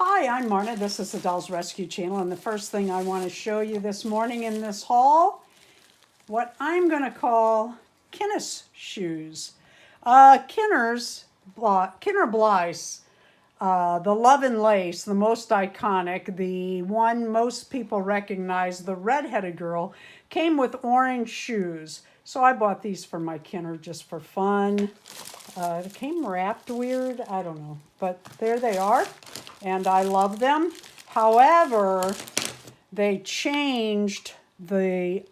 Hi, I'm Marna. This is the Dolls Rescue Channel, and the first thing I want to show you this morning in this haul, what I'm going to call Kinnis shoes. Kinner Blythe, the Love and Lace, the most iconic, the one most people recognize, the redheaded girl, came with orange shoes. So I bought these for my Kinner just for fun. It came wrapped weird, I don't know, but there they are, and I love them. However, they changed the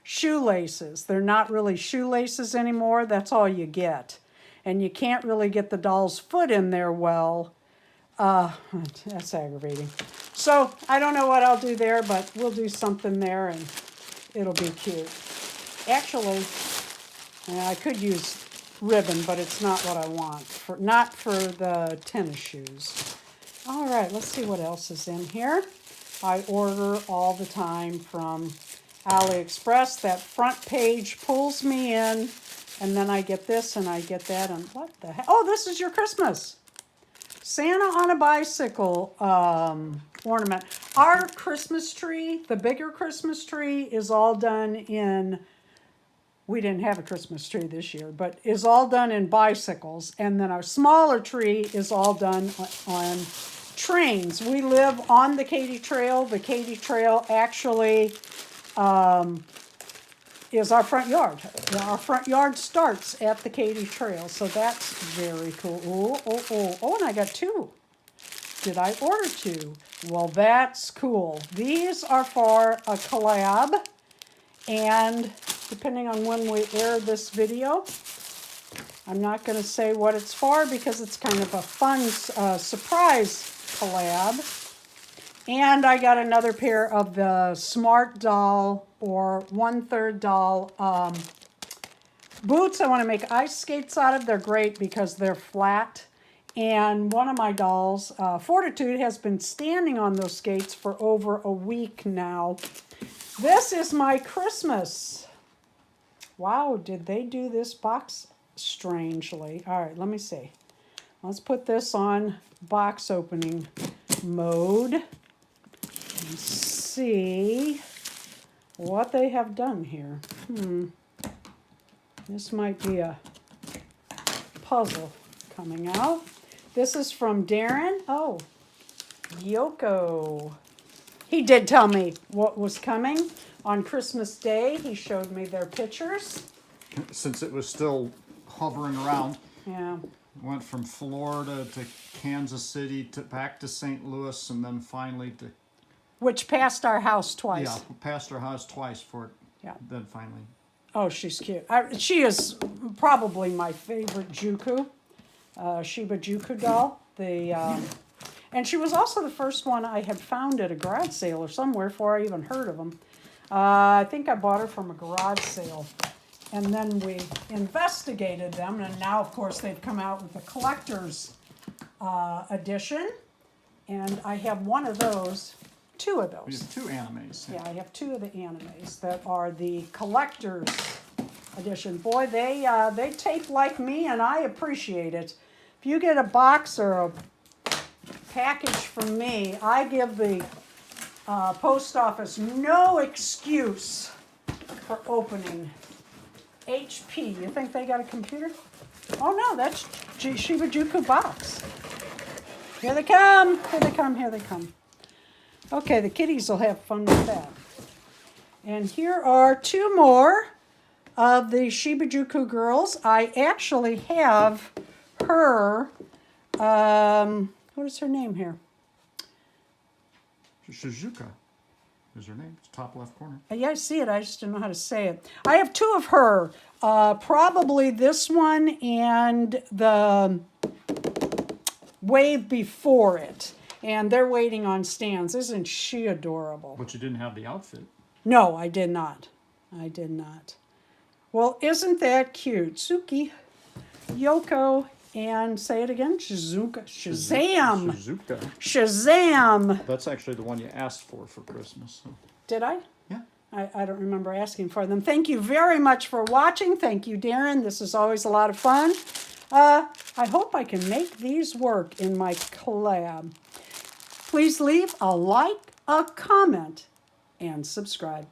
shoelaces. They're not really shoelaces anymore. That's all you get. And you can't really get the doll's foot in there well. That's aggravating. So I don't know what I'll do there, but we'll do something there and it'll be cute. Actually, I could use ribbon, but it's not what I want. Not for the tennis shoes. All right, let's see what else is in here. I order all the time from AliExpress. That front page pulls me in, and then I get this and I get that, and what the heck? Oh, this is your Christmas. Santa on a bicycle ornament. Our Christmas tree, the bigger Christmas tree, is all done in, we didn't have a Christmas tree this year, but is all done in bicycles. And then our smaller tree is all done on trains. We live on the Katy Trail. The Katy Trail actually is our front yard. Our front yard starts at the Katy Trail, so that's very cool. Oh, and I got two. Did I order two? Well, that's cool. These are for a collab, and depending on when we air this video, I'm not going to say what it's for because it's kind of a fun surprise collab. And I got another pair of the Smart Doll or 1/3 doll boots I want to make ice skates out of. They're great because they're flat. And one of my dolls, Fortitude, has been standing on those skates for over a week now. This is my Christmas. Wow, did they do this box strangely? All right, let me see. Let's put this on box opening mode and see what they have done here. This might be a puzzle coming out. This is from Deron. Oh, Yoko. He did tell me what was coming on Christmas Day. He showed me their pictures. Since it was still hovering around. Yeah. Went from Florida to Kansas City to back to St. Louis and then finally to... Which passed our house twice. Yeah, passed our house twice for it. Yeah. Then finally. Oh, she's cute. She is probably my favorite Juku, Shibajuku doll. And she was also the first one I had found at a garage sale or somewhere before I even heard of them. I think I bought her from a garage sale. And then we investigated them, and now, of course, they've come out with a collector's edition. And I have one of those, two of We those. have two animes. Yeah, I have two of the animes that are the collector's edition. Boy, they tape like me, and I appreciate it. If you get a box or a package from me, I give the post office no excuse for opening. HP, you think they got a computer? Oh no, that's Shibajuku box. Here they come, here they come, here they come. Okay, the kitties will have fun with that. And here are two more of the Shibajuku girls. I actually have her, what is her name here? Shizuka is her name. It's top left corner. Yeah, I see it. I just don't know how to say it. I have two of her. Probably this one and the wave before it. And they're waiting on stands. Isn't she adorable? But you didn't have the outfit. No, I did not. I did not. Well, isn't that cute? Suki, Yoko, and say it again, Shizuka. Shazam! Shizuka. Shazam! That's actually the one you asked for Christmas. So. Did I? Yeah. I don't remember asking for them. Thank you very much for watching. Thank you, Deron. This is always a lot of fun. I hope I can make these work in my collab. Please leave a like, a comment, and subscribe.